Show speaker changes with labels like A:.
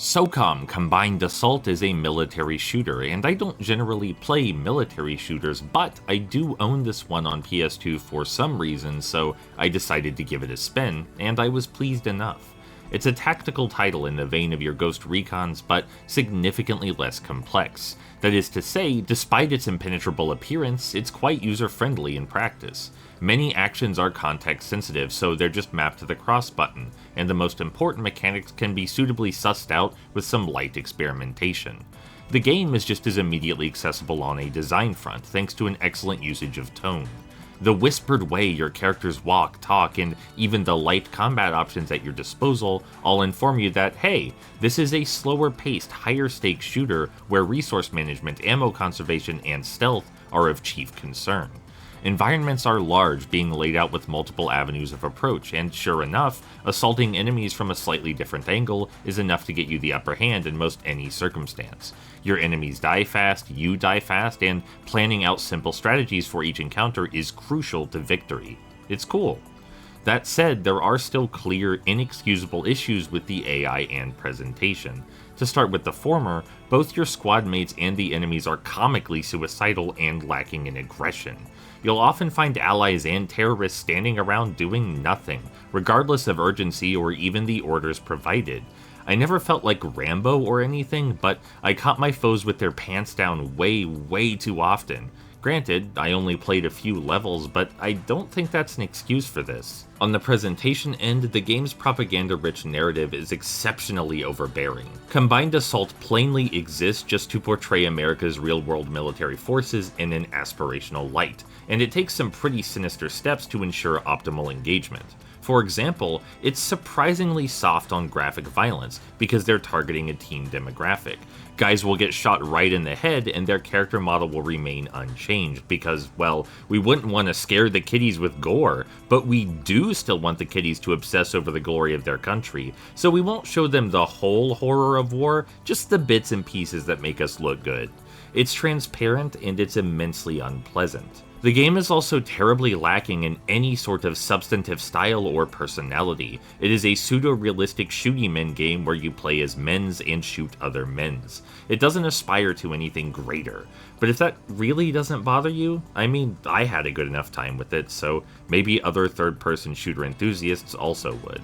A: SOCOM Combined Assault is a military shooter, and I don't generally play military shooters, but I do own this one on PS2 for some reason, so I decided to give it a spin, and I was pleased enough. It's a tactical title in the vein of your Ghost Recons, but significantly less complex. That is to say, despite its impenetrable appearance, it's quite user-friendly in practice. Many actions are context-sensitive, so they're just mapped to the cross button, and the most important mechanics can be suitably sussed out with some light experimentation. The game is just as immediately accessible on a design front, thanks to an excellent usage of tone. The whispered way your characters walk, talk, and even the light combat options at your disposal all inform you that, hey, this is a slower-paced, higher-stakes shooter where resource management, ammo conservation, and stealth are of chief concern. Environments are large, being laid out with multiple avenues of approach, and sure enough, assaulting enemies from a slightly different angle is enough to get you the upper hand in most any circumstance. Your enemies die fast, you die fast, and planning out simple strategies for each encounter is crucial to victory. It's cool. That said, there are still clear, inexcusable issues with the AI and presentation. To start with the former, both your squad mates and the enemies are comically suicidal and lacking in aggression. You'll often find allies and terrorists standing around doing nothing, regardless of urgency or even the orders provided. I never felt like Rambo or anything, but I caught my foes with their pants down way too often. Granted, I only played a few levels, but I don't think that's an excuse for this. On the presentation end, the game's propaganda-rich narrative is exceptionally overbearing. Combined Assault plainly exists just to portray America's real-world military forces in an aspirational light, and it takes some pretty sinister steps to ensure optimal engagement. For example, it's surprisingly soft on graphic violence because they're targeting a teen demographic. Guys will get shot right in the head and their character model will remain unchanged because, well, we wouldn't want to scare the kiddies with gore, but we do still want the kiddies to obsess over the glory of their country, so we won't show them the whole horror of war, just the bits and pieces that make us look good. It's transparent and it's immensely unpleasant. The game is also terribly lacking in any sort of substantive style or personality. It is a pseudo-realistic shootymen game where you play as men's and shoot other men's. It doesn't aspire to anything greater. But if that really doesn't bother you, I mean, I had a good enough time with it, so maybe other third-person shooter enthusiasts also would.